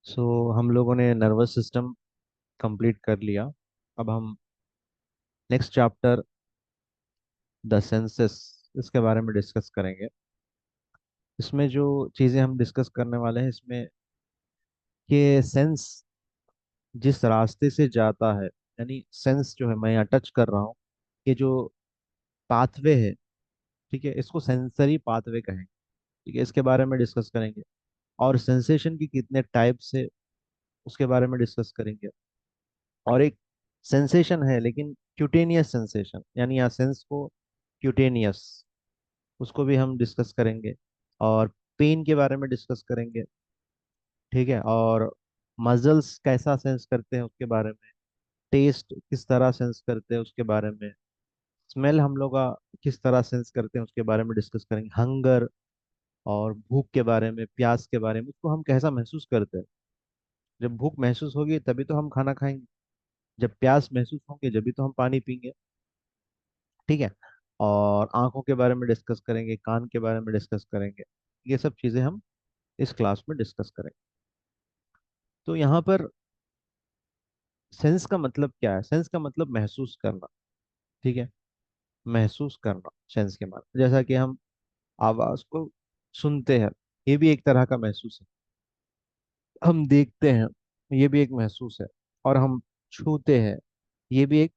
हम लोगों ने नर्वस सिस्टम कंप्लीट कर लिया। अब हम नेक्स्ट चैप्टर द सेंसेस इसके बारे में डिस्कस करेंगे। इसमें जो चीज़ें हम डिस्कस करने वाले हैं इसमें कि सेंस जिस रास्ते से जाता है, यानी सेंस जो है मैं यहाँ टच कर रहा हूँ, ये जो पाथवे है, ठीक है, इसको सेंसरी पाथवे कहेंगे। ठीक है, इसके बारे में डिस्कस करेंगे। और सेंसेशन की कितने टाइप्स है उसके बारे में डिस्कस करेंगे। और एक सेंसेशन है लेकिन क्यूटेनियस सेंसेशन, यानी यहाँ सेंस को क्यूटेनियस, उसको भी हम डिस्कस करेंगे। और पेन के बारे में डिस्कस करेंगे। ठीक है, और मजल्स कैसा सेंस करते हैं उसके बारे में, टेस्ट किस तरह सेंस करते हैं उसके बारे में, स्मेल हम लोग का किस तरह सेंस करते हैं उसके बारे में डिस्कस करेंगे। हंगर और भूख के बारे में, प्यास के बारे में, उसको हम कैसा महसूस करते हैं। जब भूख महसूस होगी तभी तो हम खाना खाएंगे, जब प्यास महसूस होंगे जब भी तो हम पानी पीएंगे। ठीक है, और आंखों के बारे में डिस्कस करेंगे, कान के बारे में डिस्कस करेंगे। ये सब चीज़ें हम इस क्लास में डिस्कस करेंगे। तो यहाँ पर सेंस का मतलब क्या है? सेंस का मतलब महसूस करना। ठीक है, महसूस करना सेंस के माने, जैसा कि हम आवाज को सुनते हैं, ये भी एक तरह का महसूस है। हम देखते हैं, ये भी एक महसूस है। और हम छूते हैं, ये भी एक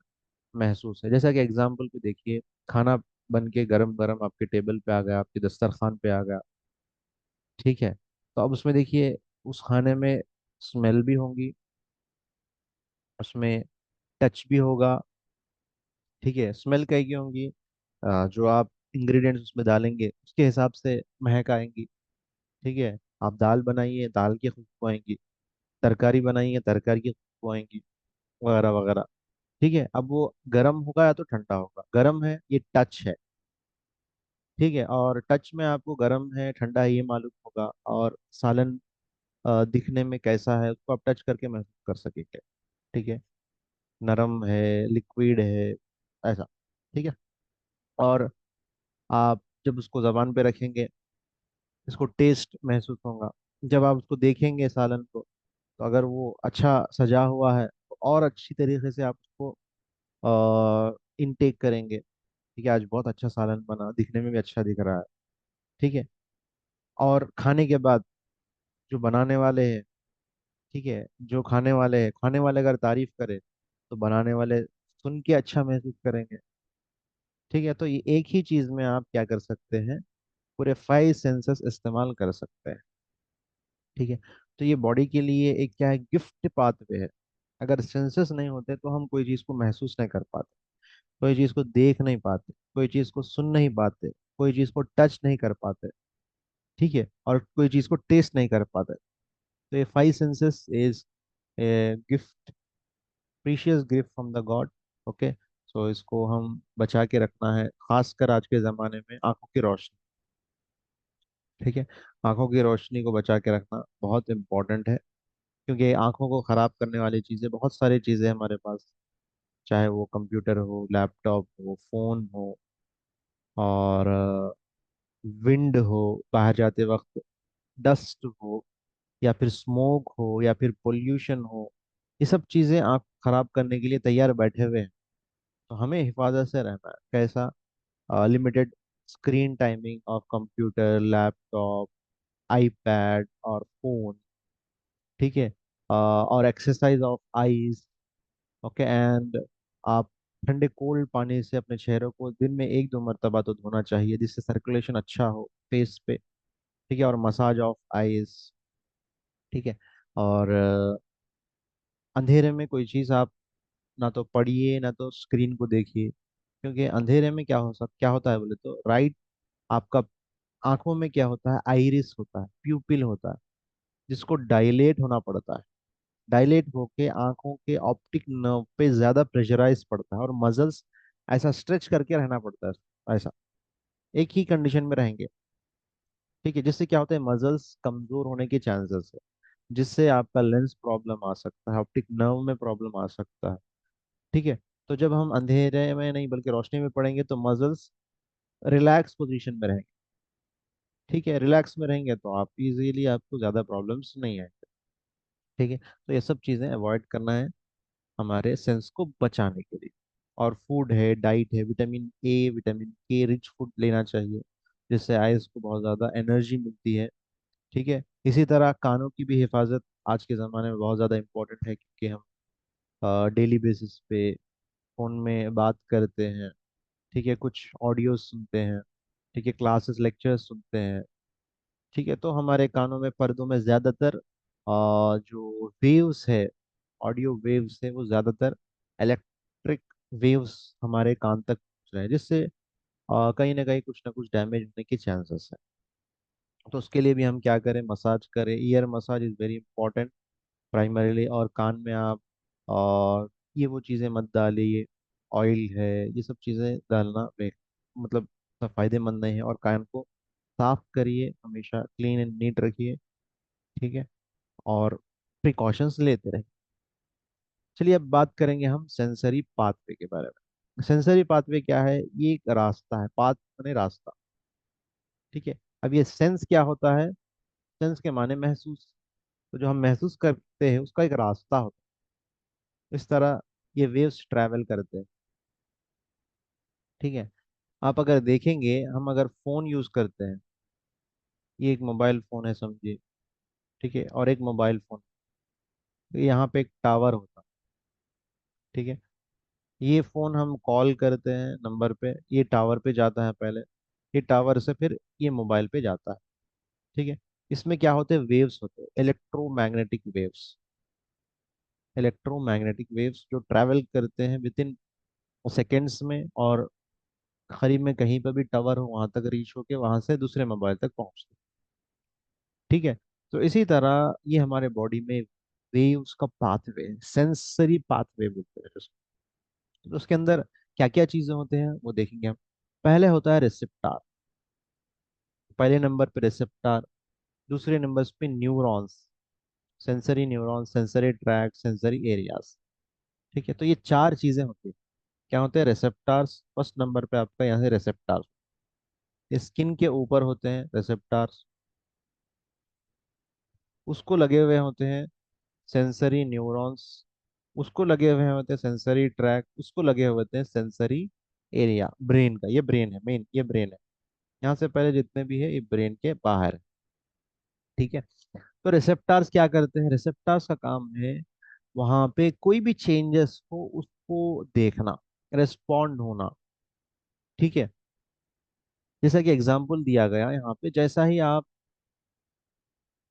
महसूस है। जैसा कि एग्जाम्पल पे देखिए, खाना बन के गरम गरम आपके टेबल पे आ गया, आपके दस्तरखान पे आ गया। ठीक है, तो अब उसमें देखिए, उस खाने में स्मेल भी होंगी, उसमें टच भी होगा। ठीक है, स्मेल कई की होंगी, जो आप इंग्रेडिएंट्स उसमें डालेंगे उसके हिसाब से महक आएंगी। ठीक है, आप दाल बनाइए, दाल की खुशबू आएंगी, तरकारी बनाइए, तरकारी की खुशबू आएंगी, वगैरह वगैरह। ठीक है, अब वो गर्म होगा या तो ठंडा होगा, गर्म है ये टच है। ठीक है, और टच में आपको गर्म है ठंडा है ये मालूम होगा। और सालन दिखने में कैसा है उसको आप टच करके महसूस कर सकेंगे। ठीक है, नरम है, लिक्विड है, ऐसा। ठीक है, और आप जब उसको जबान पे रखेंगे, इसको टेस्ट महसूस होगा। जब आप उसको देखेंगे सालन को, तो अगर वो अच्छा सजा हुआ है तो और अच्छी तरीके से आप उसको इनटेक करेंगे। ठीक है, आज बहुत अच्छा सालन बना, दिखने में भी अच्छा दिख रहा है। ठीक है, और खाने के बाद जो बनाने वाले हैं, ठीक है, जो खाने वाले अगर तारीफ करे तो बनाने वाले सुन के अच्छा महसूस करेंगे। ठीक है, तो ये एक ही चीज में आप क्या कर सकते हैं, पूरे 5 सेंसेस इस्तेमाल कर सकते हैं। ठीक है, तो ये बॉडी के लिए एक क्या है, गिफ्ट पाथवे है। अगर सेंसेस नहीं होते तो हम कोई चीज को महसूस नहीं कर पाते, कोई चीज को देख नहीं पाते, कोई चीज को सुन नहीं पाते, कोई चीज को टच नहीं कर पाते। ठीक है, और कोई चीज को टेस्ट नहीं कर पाते। तो ये 5 senses is gift, precious gift from the God. Okay, so इसको हम बचा के रखना है, खासकर आज के ज़माने में आंखों की रोशनी। ठीक है, आंखों की रोशनी को बचा के रखना बहुत इम्पोर्टेंट है, क्योंकि आंखों को ख़राब करने वाली चीज़ें, बहुत सारी चीज़ें हमारे पास, चाहे वो कंप्यूटर हो, लैपटॉप हो, फ़ोन हो, और विंड हो बाहर जाते वक्त, डस्ट हो, या फिर स्मोक हो, या फिर पोल्यूशन हो, ये सब चीज़ें आंख खराब करने के लिए तैयार बैठे हुए हैं। तो हमें हिफाजत से रहना है। कैसा? Limited screen timing of computer, laptop, iPad और फोन। ठीक है, और exercise of eyes. Okay, and आप ठंडे कोल्ड पानी से अपने चेहरे को दिन में 1-2 मरतबा तो धोना चाहिए, जिससे सर्कुलेशन अच्छा हो फेस पे। ठीक है, और मसाज ऑफ आईज। ठीक है, और अंधेरे में कोई चीज़ आप ना तो पढ़िए ना तो स्क्रीन को देखिए, क्योंकि अंधेरे में क्या होता है बोले तो, राइट, आपका आंखों में क्या होता है, आइरिस होता है, प्यूपिल होता है, जिसको डायलेट होना पड़ता है। डायलेट होके आंखों के ऑप्टिक नर्व पे ज्यादा प्रेशराइज पड़ता है, और मसल्स ऐसा स्ट्रेच करके रहना पड़ता है, ऐसा एक ही कंडीशन में रहेंगे। ठीक है, जिससे क्या होता है, मसल्स कमजोर होने के चांसेस है, जिससे आपका लेंस प्रॉब्लम आ सकता है, ऑप्टिक नर्व में प्रॉब्लम आ सकता है। ठीक है, तो जब हम अंधेरे में नहीं बल्कि रोशनी में पढ़ेंगे तो मसल्स रिलैक्स पोजीशन में रहेंगे। ठीक है, रिलैक्स में रहेंगे तो आप इजीली, आपको ज्यादा प्रॉब्लम्स नहीं आएंगे। ठीक है, तो ये सब चीज़ें अवॉइड करना है हमारे सेंस को बचाने के लिए। और फूड है, डाइट है, विटामिन ए, विटामिन के रिच फूड लेना चाहिए, जिससे आइज को बहुत ज़्यादा एनर्जी मिलती है। ठीक है, इसी तरह कानों की भी हिफाजत आज के ज़माने में बहुत ज़्यादा इम्पोर्टेंट है, क्योंकि हम डेली बेसिस पे फ़ोन में बात करते हैं। ठीक है, कुछ ऑडियो सुनते हैं। ठीक है, क्लासेस लेक्चर्स सुनते हैं। ठीक है, तो हमारे कानों में, पर्दों में ज़्यादातर जो वेव्स है, ऑडियो वेव्स है, वो ज़्यादातर इलेक्ट्रिक वेव्स हमारे कान तक पहुंच रहे हैं, जिससे कहीं ना कुछ डैमेज होने के चांसेस है। तो उसके लिए भी हम क्या करें, मसाज करें। Year massage is very important primarily. और कान में आप और ये वो चीज़ें मत डालिए, ऑयल है, ये सब चीज़ें डालना मतलब फायदेमंद नहीं है। और कान को साफ करिए, हमेशा क्लीन एंड नीट रखिए। ठीक है, और प्रिकॉशंस लेते रहिए। चलिए, अब बात करेंगे हम सेंसरी पाथवे के बारे में। सेंसरी पाथवे क्या है? ये एक रास्ता है, पाथ माने रास्ता। ठीक है, अब ये सेंस क्या होता है? सेंस के माने महसूस। तो जो हम महसूस करते हैं उसका एक रास्ता होता है। इस तरह ये वेव्स ट्रैवल करते हैं। ठीक है, आप अगर देखेंगे, हम अगर फोन यूज करते हैं, ये एक मोबाइल फोन है समझिए। ठीक है, और एक मोबाइल फोन, यहाँ पे एक टावर होता है। ठीक है, ये फोन हम कॉल करते हैं नंबर पे, ये टावर पे जाता है पहले, ये टावर से फिर ये मोबाइल पे जाता है। ठीक है, इसमें क्या होते हैं? वेव्स होते हैं, इलेक्ट्रोमैग्नेटिक वेव्स। इलेक्ट्रोमैग्नेटिक वेव्स जो ट्रैवल करते हैं विद इन सेकेंड्स में, और करीब में कहीं पर भी टावर हो वहां तक रीच होके वहां से दूसरे मोबाइल तक पहुंचते हैं। ठीक है, तो इसी तरह ये हमारे बॉडी में वेव्स का पाथवे, सेंसरी पाथवे बोलते हैं उसको। तो उसके अंदर क्या क्या चीजें होते हैं वो देखेंगे हम। पहले होता है रिसेप्टार। पहले नंबर पे रिसेप्टार, दूसरे नंबर पे neurons, sensory neurons, sensory track, sensory areas. ठीक है, तो ये चार चीजें होती है। क्या होते हैं? रिसेप्टार्स। फर्स्ट नंबर पे आपका यहाँ से रिसेप्टार्स, स्किन के ऊपर होते हैं रिसेप्टार्स, उसको लगे हुए होते हैं सेंसरी न्यूरॉन्स, उसको लगे हुए होते हैं सेंसरी ट्रैक, उसको लगे हुए होते हैं सेंसरी एरिया। ब्रेन का, ये ब्रेन है मेन, ये ब्रेन है। यहाँ से पहले जितने भी है ये ब्रेन के बाहर है। ठीक है, तो रिसेप्टार्स क्या करते हैं? रिसेप्टार्स का काम है वहां पे कोई भी चेंजेस हो उसको देखना, रेस्पॉन्ड होना। ठीक है, जैसा कि एग्जाम्पल दिया गया यहाँ पे, जैसा ही आप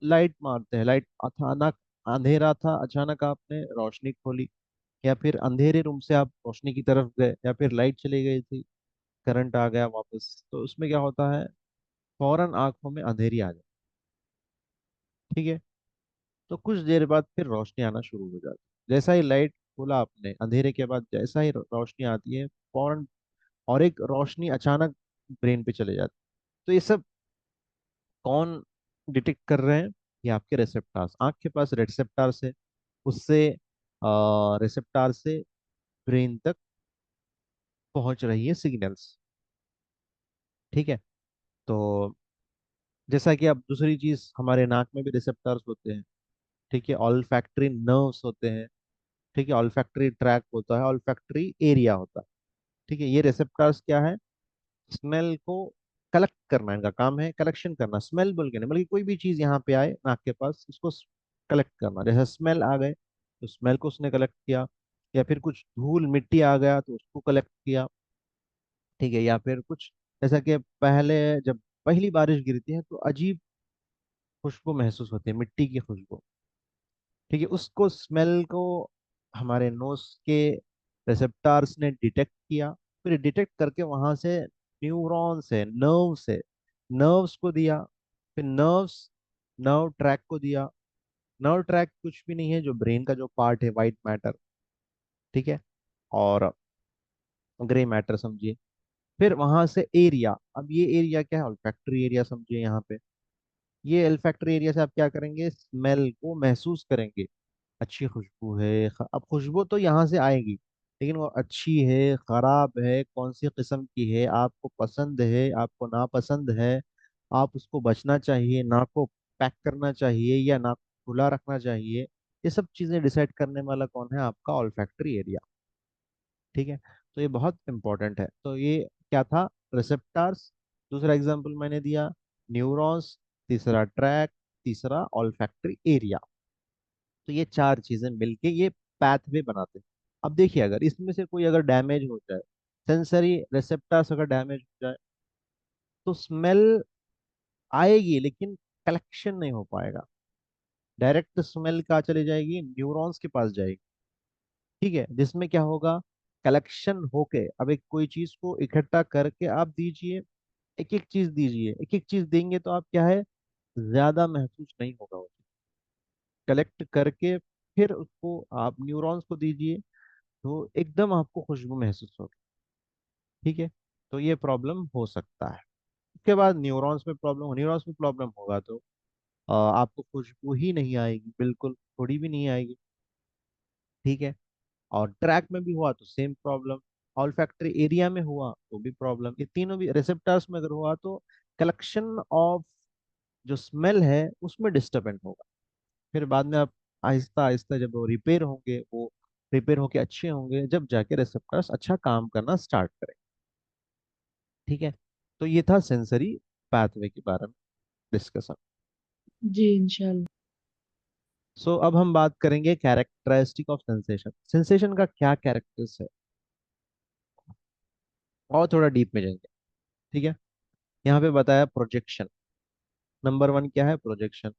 लाइट मारते हैं, लाइट अचानक, अंधेरा था, अचानक आपने रोशनी खोली, या फिर अंधेरे रूम से आप रोशनी की तरफ गए, या फिर लाइट चली गई थी, करंट आ गया वापस, तो उसमें क्या होता है? फौरन आंखों में अंधेरी आ जाए। ठीक है, तो कुछ देर बाद फिर रोशनी आना शुरू हो जाती है। जैसा ही लाइट खोला आपने, अंधेरे के बाद जैसा ही रोशनी आती है, फौरन और एक रोशनी अचानक ब्रेन पे चले जाती है। तो ये सब कौन डिटेक्ट कर रहे हैं? ये आपके रिसेप्टार्स, आँख के पास रिसेप्टार्स है, उससे रिसेप्टार से ब्रेन तक पहुंच रही है सिग्नल्स। ठीक है, तो जैसा कि अब दूसरी चीज, हमारे नाक में भी रिसेप्टर्स होते हैं। ठीक है, ऑल्फैक्टरी नर्व्स होते हैं। ठीक है, ऑल्फैक्टरी ट्रैक होता है, ऑल्फैक्टरी एरिया होता है। ठीक है, ये रिसेप्टर्स क्या है? स्मेल को कलेक्ट करना, इनका काम है कलेक्शन करना। स्मेल बोल के नहीं, बल्कि कोई भी चीज यहाँ पे आए नाक के पास, उसको कलेक्ट करना। जैसे स्मेल आ गए तो स्मेल को उसने कलेक्ट किया, या फिर कुछ धूल मिट्टी आ गया तो उसको कलेक्ट किया। ठीक है, या फिर कुछ, जैसा कि पहले जब पहली बारिश गिरती है तो अजीब खुशबू महसूस होती है, मिट्टी की खुशबू। ठीक है, उसको, स्मेल को हमारे नोज के रिसेप्टार्स ने डिटेक्ट किया। फिर डिटेक्ट करके वहां से न्यूरॉन से, नर्व्स को दिया। फिर नर्व ट्रैक को दिया। नर्व ट्रैक कुछ भी नहीं है, जो ब्रेन का जो पार्ट है, वाइट मैटर। ठीक है, और ग्रे मैटर समझिए। फिर वहां से एरिया, अब ये एरिया क्या है? ऑल्फैक्टरी एरिया समझिए यहाँ पे। ये olfactory एरिया से आप क्या करेंगे? स्मेल को महसूस करेंगे। अच्छी खुशबू है, अब खुशबू तो यहाँ से आएगी, लेकिन वो अच्छी है, खराब है, कौन सी किस्म की है, आपको पसंद है, आपको नापसंद है, आप उसको बचना चाहिए, नाक को पैक करना चाहिए या नाक को खुला रखना चाहिए, ये सब चीजें डिसाइड करने वाला कौन है? आपका ऑल्फैक्टरी एरिया। ठीक है, तो ये बहुत इंपॉर्टेंट है। तो ये क्या था? रिसेप्टर्स, दूसरा एग्जांपल मैंने दिया न्यूरॉन्स, तीसरा ट्रैक, तीसरा ऑल्फैक्टरी एरिया। तो ये चार चीजें मिलके ये पाथवे बनाते हैं। अब देखिए, अगर इसमें से कोई अगर डैमेज हो जाए, सेंसरी रिसेप्टर्स अगर डैमेज हो जाए, तो स्मेल आएगी लेकिन कलेक्शन नहीं हो पाएगा। डायरेक्ट स्मेल कहाँ चली जाएगी? न्यूरॉन्स के पास जाएगी। ठीक है, जिसमें क्या होगा? कलेक्शन होके, अब एक कोई चीज को इकट्ठा करके आप दीजिए, एक एक चीज दीजिए, एक एक चीज देंगे तो आप क्या है, ज्यादा महसूस नहीं होगा वो। कलेक्ट करके फिर उसको आप न्यूरॉन्स को दीजिए, तो एकदम आपको खुशबू महसूस होगी। ठीक है, तो ये प्रॉब्लम हो सकता है। उसके बाद न्यूरॉन्स में प्रॉब्लम होगा तो आपको खुशबू ही नहीं आएगी, बिल्कुल थोड़ी भी नहीं आएगी। ठीक है, और ट्रैक में भी हुआ तो सेम प्रॉब्लम, ऑल्फैक्टरी एरिया में हुआ तो भी प्रॉब्लम, ये तीनों भी रिसेप्टर्स में अगर हुआ तो कलेक्शन ऑफ जो स्मेल है उसमें डिस्टर्बेंस होगा। फिर बाद में आप आहिस्ता आहिस्ता जब वो रिपेयर होंगे, वो रिपेयर होके अच्छे होंगे, जब जाके रिसेप्टर्स अच्छा काम करना स्टार्ट करें। ठीक है, तो ये था सेंसरी पाथवे के बारे में डिस्कशन। जी इंशाल्लाह। सो अब हम बात करेंगे कैरेक्टरिस्टिक ऑफ सेंसेशन। सेंसेशन का क्या कैरेक्टर्स है, और थोड़ा डीप में जाएंगे। ठीक है, यहाँ पे बताया प्रोजेक्शन। नंबर वन क्या है? प्रोजेक्शन।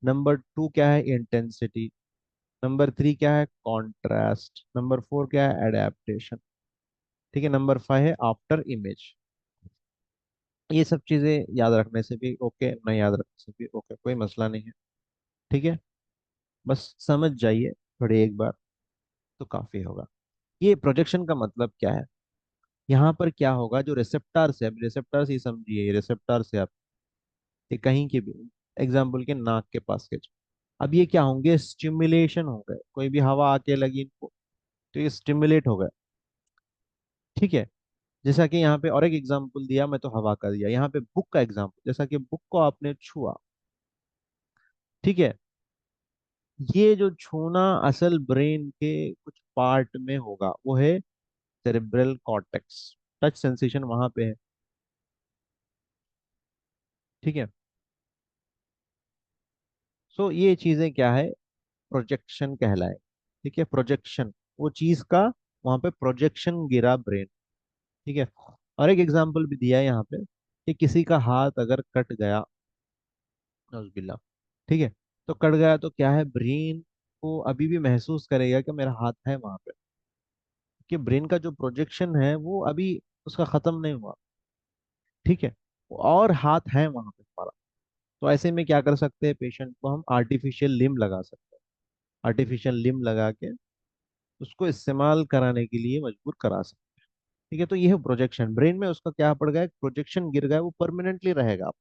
नंबर टू क्या है? इंटेंसिटी। नंबर थ्री क्या है? कॉन्ट्रास्ट। नंबर फोर क्या है? एडेप्टेशन। ठीक है, नंबर फाइव है आफ्टर इमेज। ये सब चीजें याद रखने से भी ओके, नहीं याद रखने से भी ओके, कोई मसला नहीं है। ठीक है, बस समझ जाइए थोड़ी एक बार तो काफी होगा। ये प्रोजेक्शन का मतलब क्या है? यहाँ पर क्या होगा, जो रिसेप्टर्स है, अब रिसेप्टर्स ही समझिए, रिसेप्टर्स है आप, ये कहीं के भी, एग्जाम्पल के नाक के पास के, अब ये क्या होंगे? स्टिमुलेशन हो गए, कोई भी हवा आके लगी इनको तो ये स्टिमुलेट हो गए। ठीक है, जैसा कि यहाँ पे और एक एग्जांपल दिया, मैं तो हवा का दिया, यहाँ पे बुक का एग्जांपल, जैसा कि बुक को आपने छुआ। ठीक है, ये जो छूना असल ब्रेन के कुछ पार्ट में होगा, वो है सेरेब्रल कॉर्टेक्स। टच सेंसेशन वहां पे है। ठीक है, सो ये चीजें क्या है? प्रोजेक्शन कहलाए। ठीक है, प्रोजेक्शन, वो चीज का वहां पे प्रोजेक्शन गिरा ब्रेन। ठीक है, और एक एग्जांपल भी दिया है यहाँ पे कि किसी का हाथ अगर कट गया, नौजुबिल्ला, ठीक है, तो कट गया तो क्या है, ब्रेन को अभी भी महसूस करेगा कि मेरा हाथ है वहां पे, कि ब्रेन का जो प्रोजेक्शन है वो अभी उसका खत्म नहीं हुआ। ठीक है, और हाथ है वहां पे हमारा। तो ऐसे में क्या कर सकते हैं, पेशेंट को हम आर्टिफिशियल लिम्ब लगा सकते हैं। आर्टिफिशियल लिम्ब लगा के उसको इस्तेमाल कराने के लिए मजबूर करा सकते हैं। ठीक है, तो ये है प्रोजेक्शन, ब्रेन में उसका क्या पड़ गया, प्रोजेक्शन गिर गया, वो परमानेंटली रहेगा।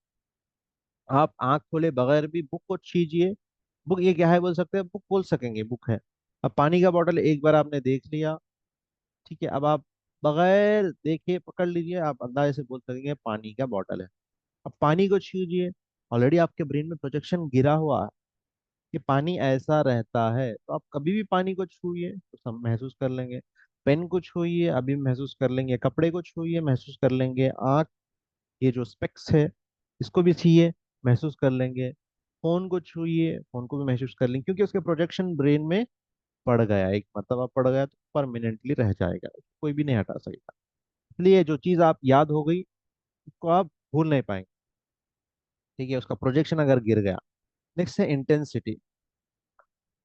आप आंख खोले बगैर भी बुक को छीजिए, बुक ये क्या है बोल सकते हैं, बुक बोल सकेंगे, बुक है। अब पानी का बॉटल एक बार आपने देख लिया, ठीक है, अब आप बगैर देखे पकड़ लीजिए, आप अंदाजे से बोल सकेंगे पानी का बॉटल है। अब पानी को छीजिए, ऑलरेडी आपके ब्रेन में प्रोजेक्शन गिरा हुआ है कि पानी ऐसा रहता है, तो आप कभी भी पानी को छूइए तो सब महसूस कर लेंगे। पेन को छूइए अभी महसूस कर लेंगे, कपड़े को छूइए महसूस कर लेंगे, आँख, ये जो स्पेक्स है इसको भी छूइए महसूस कर लेंगे, फोन को छूइए फोन को भी महसूस कर लेंगे, क्योंकि उसके प्रोजेक्शन ब्रेन में पड़ गया, एक मतलब आप पड़ गया तो परमानेंटली रह जाएगा, कोई भी नहीं हटा सकेगा। इसलिए जो चीज़ आप याद हो गई उसको आप भूल नहीं पाएंगे। ठीक है, उसका प्रोजेक्शन अगर गिर गया। नेक्स्ट है इंटेंसिटी।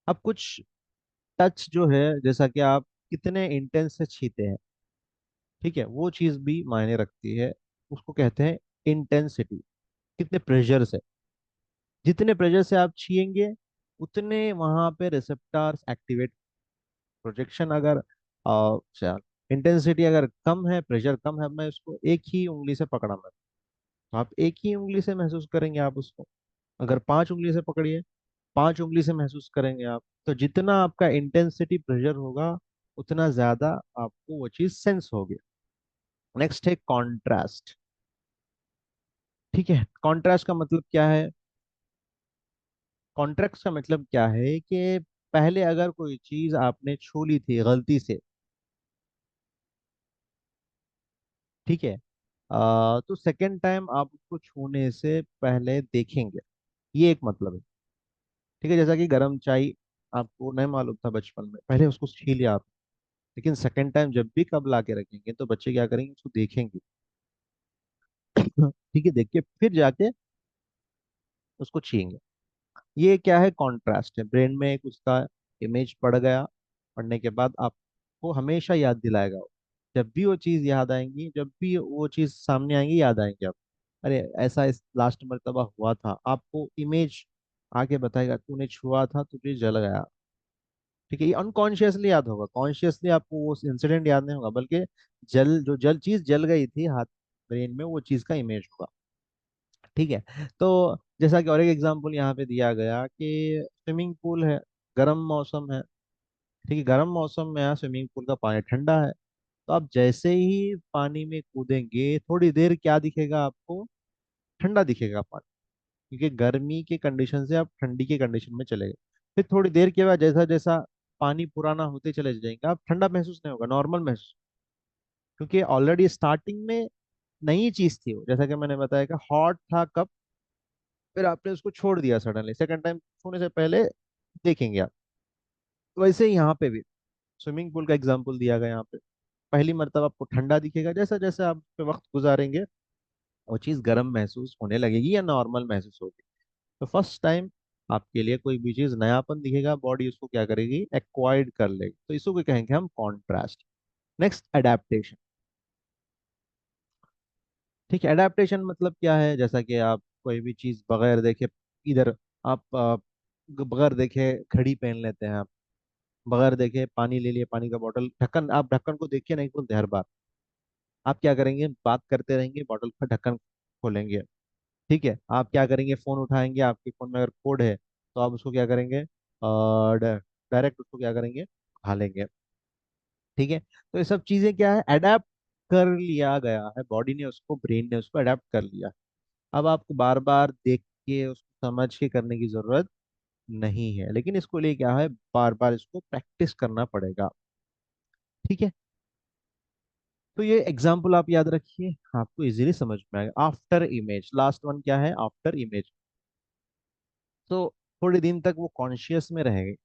अब कुछ टच जो है, जैसा कि आप कितने इंटेंस से छीते हैं, ठीक है, वो चीज़ भी मायने रखती है। उसको कहते हैं इंटेंसिटी, कितने प्रेशर से, जितने प्रेशर से आप छीएंगे उतने वहां पे रिसेप्टर्स एक्टिवेट। प्रोजेक्शन अगर इंटेंसिटी अगर कम है, प्रेशर कम है, मैं उसको एक ही उंगली से पकड़ा मैं, तो आप एक ही उंगली से महसूस करेंगे आप उसको। अगर पांच उंगली से पकड़िए, पांच उंगली से महसूस करेंगे आप। तो जितना आपका इंटेंसिटी प्रेशर होगा उतना ज्यादा आपको वो चीज सेंस होगी। नेक्स्ट है कॉन्ट्रास्ट। ठीक है, कॉन्ट्रास्ट का मतलब क्या है? कॉन्ट्रास्ट का मतलब क्या है कि पहले अगर कोई चीज आपने छू ली थी गलती से, ठीक है, तो सेकंड टाइम आप उसको छूने से पहले देखेंगे, ये एक मतलब है। ठीक है, जैसा कि गर्म चाय आपको नहीं मालूम था बचपन में, पहले उसको छी लिया आप, लेकिन सेकंड टाइम जब भी कब ला के रखेंगे तो बच्चे क्या करेंगे, उसको देखेंगे। ठीक है, देख के फिर जाके उसको छीएंगे। ये क्या है, कॉन्ट्रास्ट है, ब्रेन में एक उसका इमेज पड़ गया, पढ़ने के बाद आपको हमेशा याद दिलाएगा वो। जब भी वो चीज़ याद आएंगी, जब भी वो चीज़ सामने आएंगी, याद आएंगे आप, अरे ऐसा इस लास्ट मर्तबा हुआ था, आपको इमेज आके बताएगा तूने छुआ था तुझे जल गया। ठीक है, ये अनकॉन्शियसली याद होगा, कॉन्शियसली आपको वो इंसिडेंट याद नहीं होगा, बल्कि जल चीज जल गई थी हाथ, ब्रेन में वो चीज का इमेज होगा। ठीक है, तो जैसा कि और एक एग्जांपल यहाँ पे दिया गया कि स्विमिंग पूल है, गर्म मौसम है, ठीक है, गर्म मौसम में यहाँ स्विमिंग पूल का पानी ठंडा है, तो आप जैसे ही पानी में कूदेंगे थोड़ी देर क्या दिखेगा आपको, ठंडा दिखेगा पानी, क्योंकि गर्मी के कंडीशन से आप ठंडी के कंडीशन में चले गए। फिर थोड़ी देर के बाद जैसा जैसा पानी पुराना होते चले जाएंगे, आप ठंडा महसूस नहीं होगा, नॉर्मल महसूस, क्योंकि ऑलरेडी स्टार्टिंग में नई चीज थी वो, जैसा कि मैंने बताया कि हॉट था कब, फिर आपने उसको छोड़ दिया सडनली, सेकंड टाइम छूने से पहले देखेंगे आप। वैसे ही यहाँ पे भी स्विमिंग पूल का एग्जाम्पल दिया गया यहाँ पे, पहली मर्तबा आपको ठंडा दिखेगा, जैसा जैसा आप पे वक्त गुजारेंगे वो चीज गर्म महसूस होने लगेगी या नॉर्मल महसूस होगी। तो फर्स्ट टाइम आपके लिए कोई भी चीज नयापन दिखेगा, बॉडी उसको क्या करेगी, एक्वायर्ड कर लेगी, तो इसको क्या कहेंगे हम, कॉन्ट्रास्ट। Next, adaptation. ठीक है, अडेप्टेशन मतलब क्या है, जैसा कि आप कोई भी चीज बगैर देखे, इधर आप बगैर देखे घड़ी पहन लेते हैं आप, बगैर देखे पानी ले लिए, पानी का बोतल, ढक्कन, आप ढक्कन को देख के नहीं खोलते हर बार, आप क्या करेंगे, बात करते रहेंगे, बॉटल का ढक्कन खोलेंगे। ठीक है, आप क्या करेंगे, फोन उठाएंगे, आपके फोन में अगर कोड है तो आप उसको क्या करेंगे, डायरेक्ट उसको क्या करेंगे, उठा लेंगे। ठीक है, तो ये सब चीजें क्या है, अडेप्ट कर लिया गया है, बॉडी ने उसको, ब्रेन ने उसको अडेप्ट कर लिया। अब आपको बार बार देख के उसको समझ के करने की जरूरत नहीं है, लेकिन इसको लिए क्या है, बार बार इसको प्रैक्टिस करना पड़ेगा। ठीक है, तो ये एग्जाम्पल आप याद रखिए, आपको इजीली समझ में आएगा। आफ्टर इमेज, लास्ट वन क्या है, आफ्टर इमेज। तो थोड़े दिन तक वो कॉन्शियस में रहेगा,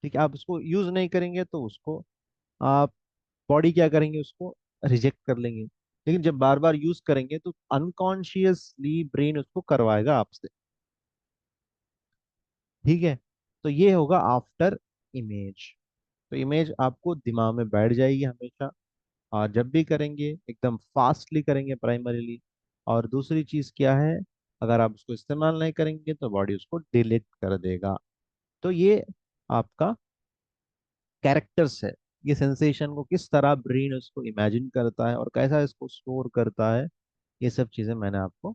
ठीक है, आप उसको यूज नहीं करेंगे तो उसको आप, बॉडी क्या करेंगे, उसको रिजेक्ट कर लेंगे, लेकिन जब बार बार यूज करेंगे तो अनकॉन्शियसली ब्रेन उसको करवाएगा आपसे। ठीक है, तो ये होगा आफ्टर इमेज। तो इमेज आपको दिमाग में बैठ जाएगी हमेशा, और जब भी करेंगे एकदम फास्टली करेंगे प्राइमरीली। और दूसरी चीज क्या है, अगर आप उसको इस्तेमाल नहीं करेंगे तो बॉडी उसको डिलीट कर देगा। तो ये आपका कैरेक्टर्स है, ये सेंसेशन को किस तरह ब्रेन उसको इमेजिन करता है और कैसा इसको स्टोर करता है, ये सब चीजें मैंने आपको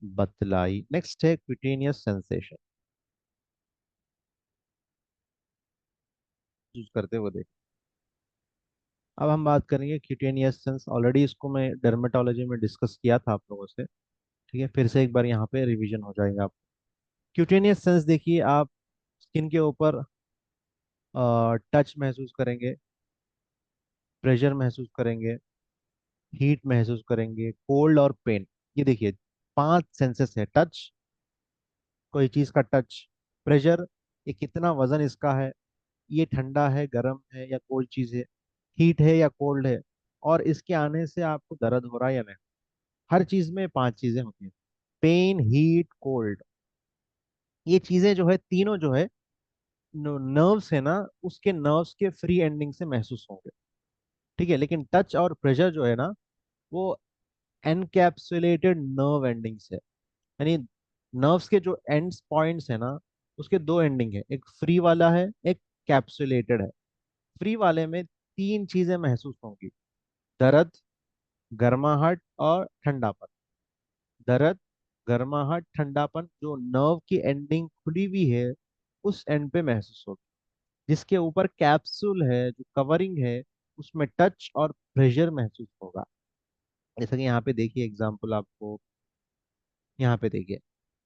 बतलाई। नेक्स्ट है क्विटेनियस सेंसेशन, यूज करते हुए देख। अब हम बात करेंगे क्यूटेनियस सेंस, ऑलरेडी इसको मैं डर्मेटोलॉजी में डिस्कस किया था आप लोगों से। ठीक है, फिर से एक बार यहाँ पे रिवीजन हो जाएगा आप। क्यूटेनियस सेंस देखिए, आप स्किन के ऊपर टच महसूस करेंगे, प्रेशर महसूस करेंगे, हीट महसूस करेंगे, कोल्ड और पेन। ये देखिए, 5 सेंसेस है, टच, कोई चीज का टच, प्रेशर, ये कितना वजन इसका है, ये ठंडा है, गर्म है या कोल्ड चीज है, हीट है या कोल्ड है, और इसके आने से आपको दर्द हो रहा है या नहीं। हर चीज में 5 चीजें होती हैं, पेन, हीट, कोल्ड, ये चीजें जो है तीनों जो है, नर्व्स है ना, उसके नर्व्स के फ्री एंडिंग से महसूस होंगे। ठीक है, लेकिन टच और प्रेशर जो है ना, वो एनकैप्सुलेटेड नर्व एंडिंग्स है, यानी नर्व्स के जो एंड्स पॉइंट्स है ना, उसके 2 एंडिंग है, एक फ्री वाला है, एक कैप्सुलेटेड है। फ्री वाले में 3 चीजें महसूस होंगी, दर्द, गर्माहट और ठंडापन। दर्द, गर्माहट, ठंडापन, जो नर्व की एंडिंग खुली हुई है उस एंड पे महसूस होगी। जिसके ऊपर कैप्सूल है, जो कवरिंग है, उसमें टच और प्रेशर महसूस होगा। जैसा कि यहाँ पे देखिए एग्जांपल आपको, यहाँ पे देखिए,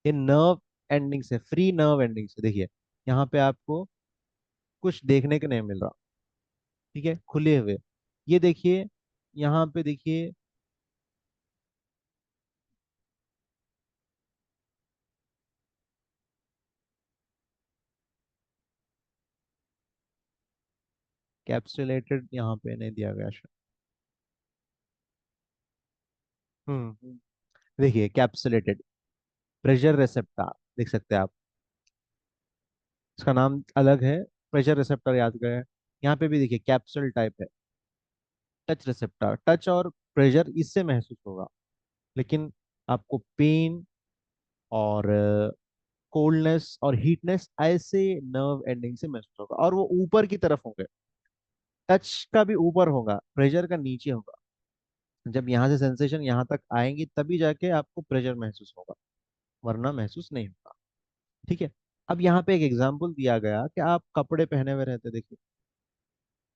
ये नर्व एंडिंग से, फ्री नर्व एंडिंग से देखिए, यहाँ पे आपको कुछ देखने को नहीं मिल रहा। ठीक है, खुले हुए। ये देखिए, यहाँ पे देखिए, कैप्सुलेटेड यहाँ पे नहीं दिया गया शायद। देखिए कैप्सुलेटेड प्रेशर रिसेप्टर, देख सकते हैं आप, इसका नाम अलग है, प्रेशर रिसेप्टर याद करें। यहाँ पे भी देखिए कैप्सूल टाइप है। टच रिसेप्टर, टच और प्रेशर इससे महसूस होगा, लेकिन आपको पेन और कोल्डनेस और हीटनेस ऐसे नर्व एंडिंग से महसूस होगा, और वो ऊपर की तरफ होंगे। टच का भी ऊपर होगा, प्रेशर का नीचे होगा। जब यहाँ से सेंसेशन यहाँ तक आएंगी तभी जाके आपको प्रेशर महसूस होगा, वरना महसूस नहीं होगा। ठीक है। अब यहाँ पे एक एग्जांपल दिया गया कि आप कपड़े पहने हुए रहते, देखिए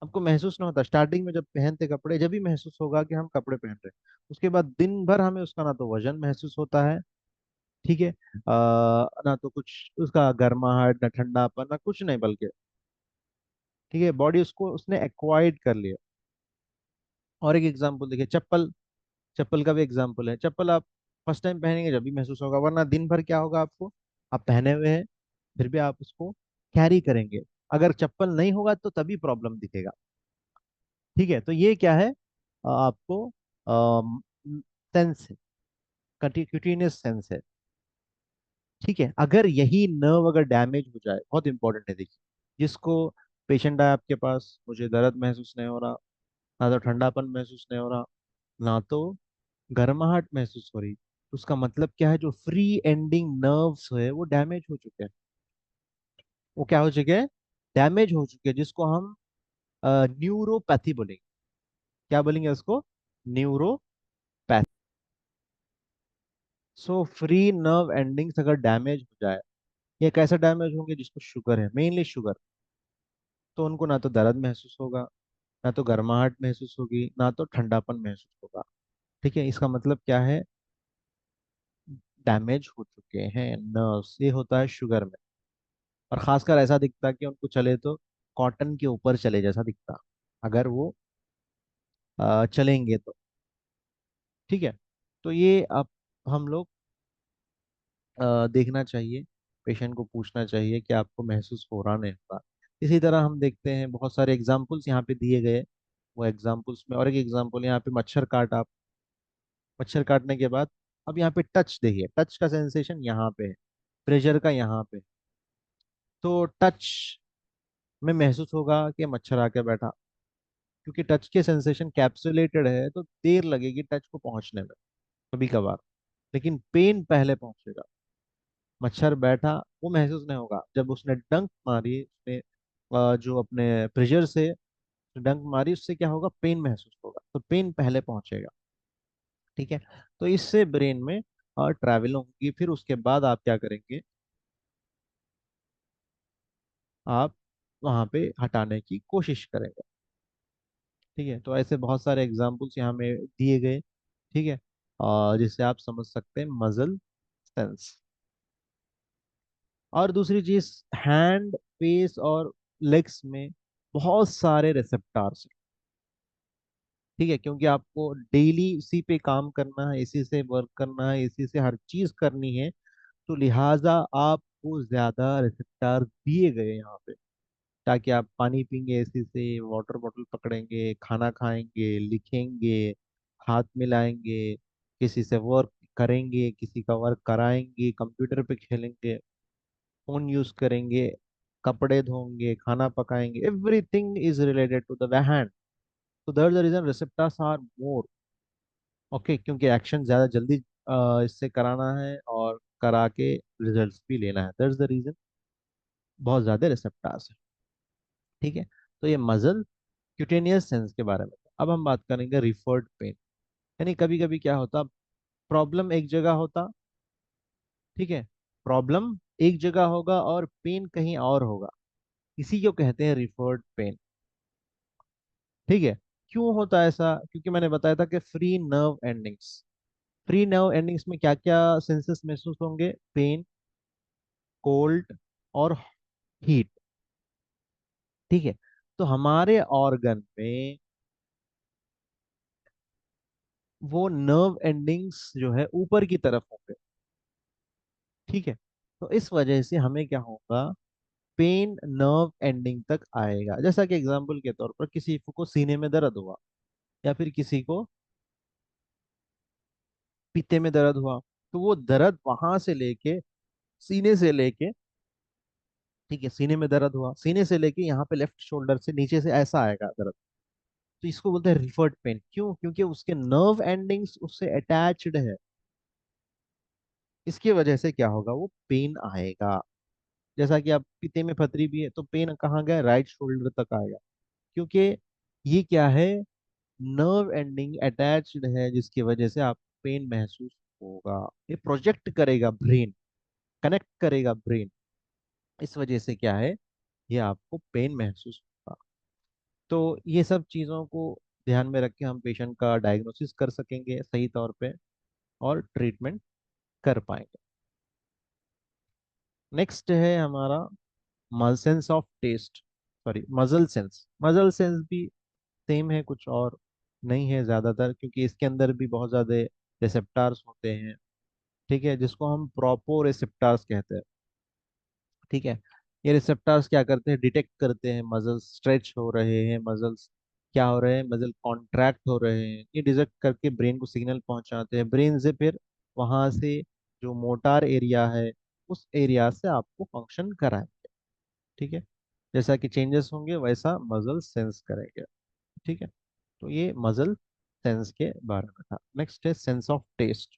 आपको महसूस ना होता, स्टार्टिंग में जब पहनते कपड़े, जब भी महसूस होगा कि हम कपड़े पहन रहे हैं। उसके बाद दिन भर हमें उसका ना तो वजन महसूस होता है, ठीक है, ना तो कुछ उसका गर्माहट, ना ठंडापन, ना कुछ नहीं, बल्कि ठीक है, बॉडी उसको उसने एक्वायर्ड कर लिया। और एक एग्जांपल देखिए, चप्पल, चप्पल का भी एग्जांपल है। चप्पल आप फर्स्ट टाइम पहनेंगे जब भी महसूस होगा, वरना दिन भर क्या होगा आपको, आप पहने हुए हैं फिर भी आप उसको कैरी करेंगे। अगर चप्पल नहीं होगा तो तभी प्रॉब्लम दिखेगा। ठीक है, तो ये क्या है, आपको सेंस है, क्यूटीनियस सेंस है। ठीक है, अगर यही नर्व अगर डैमेज हो जाए, बहुत इंपॉर्टेंट है देखिए, जिसको पेशेंट आया आपके पास, मुझे दर्द महसूस नहीं हो रहा, ना तो ठंडापन महसूस नहीं हो रहा, ना तो गर्माहट महसूस हो रही, उसका मतलब क्या है, जो फ्री एंडिंग नर्व्स है वो डैमेज हो चुके हैं। वो क्या हो चुके हैं, डैमेज हो चुके हैं, जिसको हम न्यूरोपैथी बोलेंगे। क्या बोलेंगे उसको, neuropathy. So free nerve endings अगर डैमेज हो जाए, ये कैसे डैमेज होंगे, जिसको शुगर है, मेनली शुगर, तो उनको ना तो दर्द महसूस होगा, ना तो गर्माहट महसूस होगी, ना तो ठंडापन महसूस होगा। ठीक है, इसका मतलब क्या है, डैमेज हो चुके हैं नर्व्स, ये होता है शुगर में। और खासकर ऐसा दिखता है कि उनको चले तो कॉटन के ऊपर चले जैसा दिखता, अगर वो चलेंगे तो। ठीक है, तो ये अब हम लोग देखना चाहिए, पेशेंट को पूछना चाहिए कि आपको महसूस हो रहा नहीं हो रहा। इसी तरह हम देखते हैं बहुत सारे एग्जाम्पल्स यहाँ पे दिए गए। वो एग्जाम्पल्स में और एक एग्जाम्पल यहाँ पे, मच्छर काट आप, मच्छर काटने के बाद अब यहाँ पे टच देखिए, टच का सेंसेशन यहाँ पे है, प्रेशर का यहाँ पे, तो टच में महसूस होगा कि मच्छर आके बैठा, क्योंकि टच के सेंसेशन कैप्सुलेटेड है तो देर लगेगी टच को पहुंचने में कभी कभार, लेकिन पेन पहले पहुंचेगा। मच्छर बैठा वो महसूस नहीं होगा, जब उसने डंक मारी, उसने जो अपने प्रेशर से डंक मारी, उससे क्या होगा, पेन महसूस होगा, तो पेन पहले पहुंचेगा। ठीक है, तो इससे ब्रेन में ट्रैवल होगी, फिर उसके बाद आप क्या करेंगे, आप वहां पे हटाने की कोशिश करेंगे। ठीक है, तो ऐसे बहुत सारे एग्जाम्पल्स यहाँ में दिए गए। ठीक है, जिससे आप समझ सकते हैं मजल सेंस। और दूसरी चीज, हैंड, फेस और लेग्स में बहुत सारे रिसेप्टर्स। ठीक है, क्योंकि आपको डेली इसी पे काम करना है, इसी से वर्क करना है, इसी से हर चीज करनी है, तो लिहाजा आपको ज्यादा रिसेप्टर्स दिए गए यहाँ पे, ताकि आप पानी पीएंगे इसी से, वाटर बॉटल पकड़ेंगे, खाना खाएंगे, लिखेंगे, हाथ मिलाएंगे, किसी से वर्क करेंगे, किसी का वर्क कराएंगे, कंप्यूटर पे खेलेंगे, फोन यूज करेंगे, कपड़े धोएंगे, खाना पकाएंगे, everything is related to the hand. तो that's the reason receptors are more. Okay, क्योंकि एक्शन ज्यादा जल्दी इससे कराना है और करा के रिजल्ट्स भी लेना है, दैट्स द रीजन बहुत ज्यादा रिसेप्टर्स है। ठीक है, तो ये मजल क्यूटेनियस सेंस के बारे में था। अब हम बात करेंगे रिफर्ड पेन। यानी कभी कभी क्या होता, प्रॉब्लम एक जगह होता, ठीक है, प्रॉब्लम एक जगह होगा और पेन कहीं और होगा, इसी को कहते हैं रिफर्ड पेन। ठीक है, क्यों होता है ऐसा, क्योंकि मैंने बताया था कि free nerve endings, free nerve endings में क्या क्या सेंसेस महसूस होंगे, पेन, कोल्ड और हीट। ठीक है। तो हमारे ऑर्गन में वो नर्व एंडिंग्स जो है ऊपर की तरफ होंगे। ठीक है। तो इस वजह से हमें क्या होगा, पेन नर्व एंडिंग तक आएगा। जैसा कि एग्जांपल के तौर पर किसी को सीने में दर्द हुआ, या फिर किसी को पीते में दर्द हुआ, तो वो दर्द वहां से लेके, सीने से लेके, ठीक है, सीने में दर्द हुआ, सीने से लेके यहाँ पे लेफ्ट शोल्डर से नीचे से ऐसा आएगा दर्द। तो इसको बोलते हैं रिफर्ड पेन। क्यों? क्योंकि उसके नर्व एंडिंग्स उससे अटैच्ड है। इसकी वजह से क्या होगा, वो पेन आएगा। जैसा कि आप पीते में पथरी भी है तो पेन कहाँ गया, राइट शोल्डर तक आएगा। क्योंकि ये क्या है, नर्व एंडिंग अटैच्ड है, जिसकी वजह से आप पेन महसूस होगा। ये प्रोजेक्ट करेगा ब्रेन, कनेक्ट करेगा ब्रेन। इस वजह से क्या है, ये आपको पेन महसूस होगा। तो ये सब चीज़ों को ध्यान में रख के हम पेशेंट का डायग्नोसिस कर सकेंगे सही तौर पे, और ट्रीटमेंट कर पाएंगे। नेक्स्ट है हमारा सेंस ऑफ टेस्ट, सॉरी मजल सेंस। मजल सेंस भी सेम है, कुछ और नहीं है ज़्यादातर, क्योंकि इसके अंदर भी बहुत ज़्यादा रिसेप्टार्स होते हैं। ठीक है, जिसको हम प्रोपो रिसेप्टार्स कहते हैं। ठीक है। ये रिसेप्टर्स क्या करते हैं, डिटेक्ट करते हैं मसल्स स्ट्रेच हो रहे हैं, मसल्स क्या हो रहे हैं, मसल कॉन्ट्रैक्ट हो रहे हैं। ये डिटेक्ट करके ब्रेन को सिग्नल पहुंचाते हैं, ब्रेन से फिर वहां से जो मोटार एरिया है, उस एरिया से आपको फंक्शन कराएंगे। ठीक है। जैसा कि चेंजेस होंगे वैसा मसल सेंस करेंगे। ठीक है। तो ये मसल सेंस के बारे में था। नेक्स्ट है सेंस ऑफ टेस्ट।